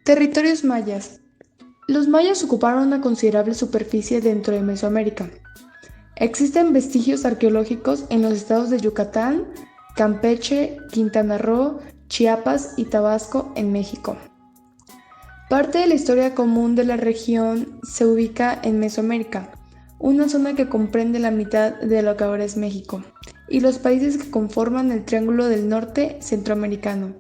Territorios mayas. Los mayas ocuparon una considerable superficie dentro de Mesoamérica. Existen vestigios arqueológicos en los estados de Yucatán, Campeche, Quintana Roo, Chiapas y Tabasco en México. Parte de la historia común de la región se ubica en Mesoamérica, una zona que comprende la mitad de lo que ahora es México, y los países que conforman el Triángulo del Norte centroamericano,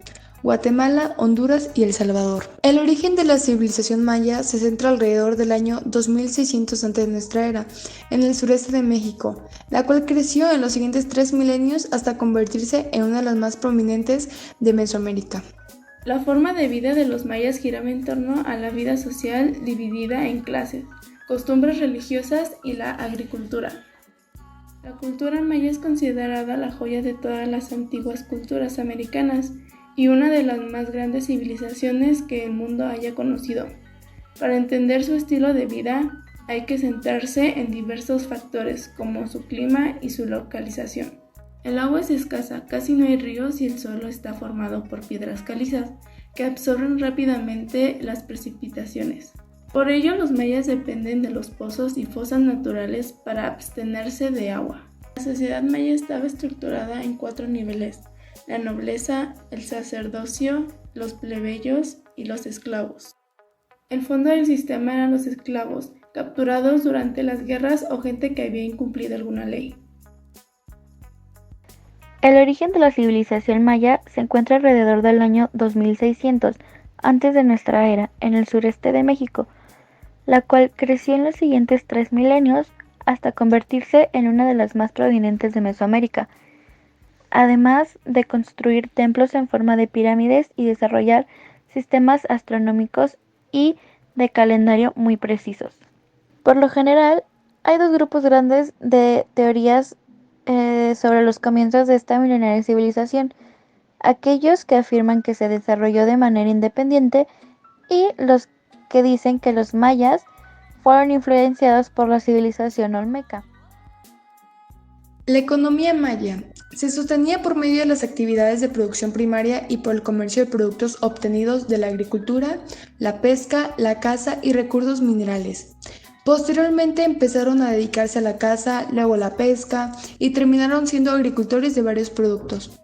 Guatemala, Honduras y El Salvador. El origen de la civilización maya se centra alrededor del año 2600 a.C., en el sureste de México, la cual creció en los siguientes 3 milenios hasta convertirse en una de las más prominentes de Mesoamérica. La forma de vida de los mayas giraba en torno a la vida social dividida en clases, costumbres religiosas y la agricultura. La cultura maya es considerada la joya de todas las antiguas culturas americanas y una de las más grandes civilizaciones que el mundo haya conocido. Para entender su estilo de vida, hay que centrarse en diversos factores como su clima y su localización. El agua es escasa, casi no hay ríos y el suelo está formado por piedras calizas que absorben rápidamente las precipitaciones. Por ello, los mayas dependen de los pozos y fosas naturales para abstenerse de agua. La sociedad maya estaba estructurada en 4 niveles: la nobleza, el sacerdocio, los plebeyos y los esclavos. El fondo del sistema eran los esclavos, capturados durante las guerras o gente que había incumplido alguna ley. El origen de la civilización maya se encuentra alrededor del año 2600 antes de nuestra era, en el sureste de México, la cual creció en los siguientes 3 milenios hasta convertirse en una de las más prominentes de Mesoamérica, además de construir templos en forma de pirámides y desarrollar sistemas astronómicos y de calendario muy precisos. Por lo general, hay dos grupos grandes de teorías sobre los comienzos de esta milenaria civilización: aquellos que afirman que se desarrolló de manera independiente y los que dicen que los mayas fueron influenciados por la civilización olmeca. La economía maya se sostenía por medio de las actividades de producción primaria y por el comercio de productos obtenidos de la agricultura, la pesca, la caza y recursos minerales. Posteriormente empezaron a dedicarse a la caza, luego a la pesca y terminaron siendo agricultores de varios productos.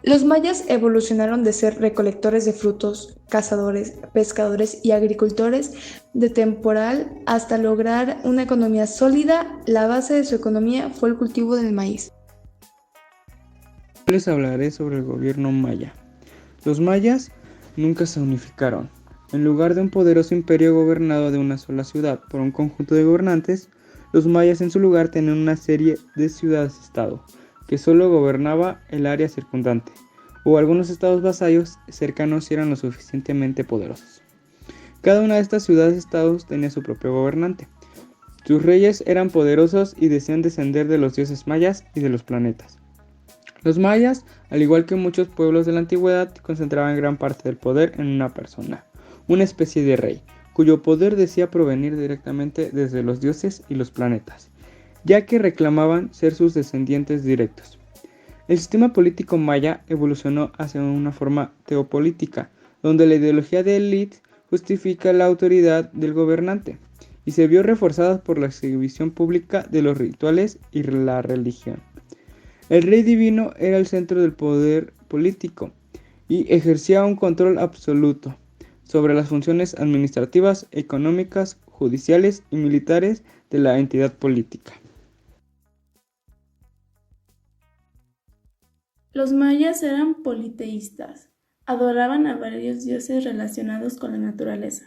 Los mayas evolucionaron de ser recolectores de frutos, cazadores, pescadores y agricultores de temporal hasta lograr una economía sólida. La base de su economía fue el cultivo del maíz. Les hablaré sobre el gobierno maya. Los mayas nunca se unificaron. En lugar de un poderoso imperio gobernado de una sola ciudad por un conjunto de gobernantes, los mayas en su lugar tenían una serie de ciudades-estado que solo gobernaba el área circundante, o algunos estados vasallos cercanos si eran lo suficientemente poderosos. Cada una de estas ciudades-estados tenía su propio gobernante. Sus reyes eran poderosos y decían descender de los dioses mayas y de los planetas. Los mayas, al igual que muchos pueblos de la antigüedad, concentraban gran parte del poder en una persona, una especie de rey, cuyo poder decía provenir directamente desde los dioses y los planetas, ya que reclamaban ser sus descendientes directos. El sistema político maya evolucionó hacia una forma teopolítica, donde la ideología de élite justifica la autoridad del gobernante, y se vio reforzada por la exhibición pública de los rituales y la religión. El rey divino era el centro del poder político y ejercía un control absoluto sobre las funciones administrativas, económicas, judiciales y militares de la entidad política. Los mayas eran politeístas, adoraban a varios dioses relacionados con la naturaleza.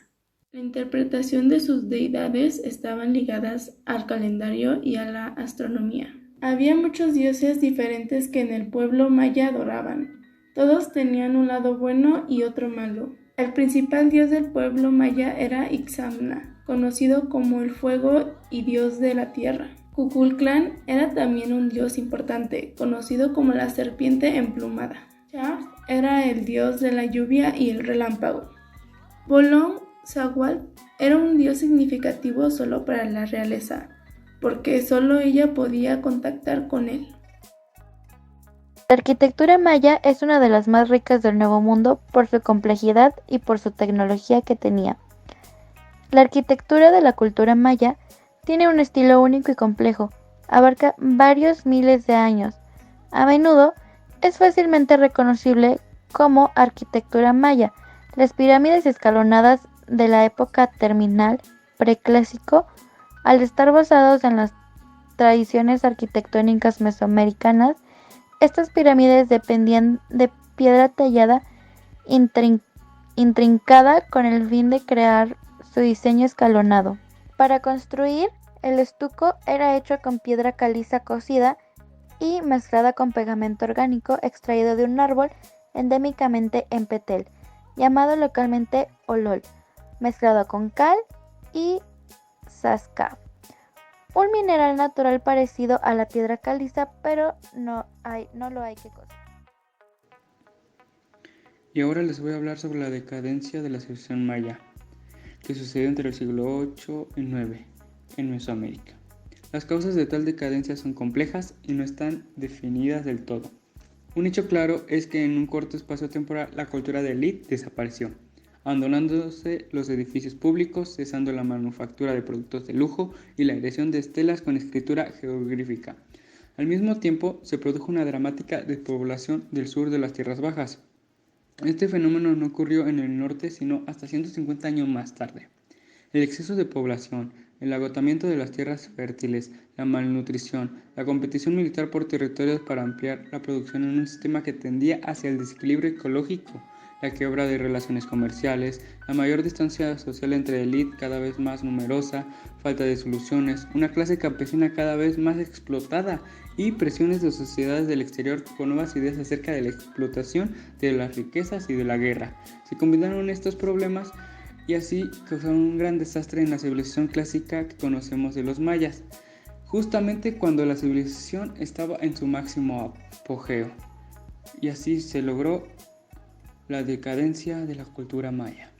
La interpretación de sus deidades estaban ligadas al calendario y a la astronomía. Había muchos dioses diferentes que en el pueblo maya adoraban. Todos tenían un lado bueno y otro malo. El principal dios del pueblo maya era Ixamna, conocido como el fuego y dios de la tierra. Kukulcán era también un dios importante, conocido como la serpiente emplumada. Char era el dios de la lluvia y el relámpago. Bolón Sagual era un dios significativo solo para la realeza, porque solo ella podía contactar con él. La arquitectura maya es una de las más ricas del Nuevo Mundo por su complejidad y por su tecnología que tenía. La arquitectura de la cultura maya tiene un estilo único y complejo, abarca varios miles de años. A menudo es fácilmente reconocible como arquitectura maya. Las pirámides escalonadas de la época terminal preclásico, al estar basados en las tradiciones arquitectónicas mesoamericanas, estas pirámides dependían de piedra tallada intrincada con el fin de crear su diseño escalonado. Para construir, el estuco era hecho con piedra caliza cocida y mezclada con pegamento orgánico extraído de un árbol endémicamente en Petel, llamado localmente olol, mezclado con cal y sasca, un mineral natural parecido a la piedra caliza, pero no lo hay que coser. Y ahora les voy a hablar sobre la decadencia de la civilización maya, que sucedió entre el siglo VIII y IX en Mesoamérica. Las causas de tal decadencia son complejas y no están definidas del todo. Un hecho claro es que en un corto espacio temporal la cultura de élite desapareció, abandonándose los edificios públicos, cesando la manufactura de productos de lujo y la erección de estelas con escritura jeroglífica. Al mismo tiempo, se produjo una dramática despoblación del sur de las tierras bajas. Este fenómeno no ocurrió en el norte sino hasta 150 años más tarde. El exceso de población, el agotamiento de las tierras fértiles, la malnutrición, la competición militar por territorios para ampliar la producción en un sistema que tendía hacia el desequilibrio ecológico, la quiebra de relaciones comerciales, la mayor distancia social entre élite cada vez más numerosa, falta de soluciones, una clase campesina cada vez más explotada y presiones de sociedades del exterior con nuevas ideas acerca de la explotación de las riquezas y de la guerra. Se combinaron estos problemas y así causaron un gran desastre en la civilización clásica que conocemos de los mayas, justamente cuando la civilización estaba en su máximo apogeo. Y así se logró la decadencia de la cultura maya.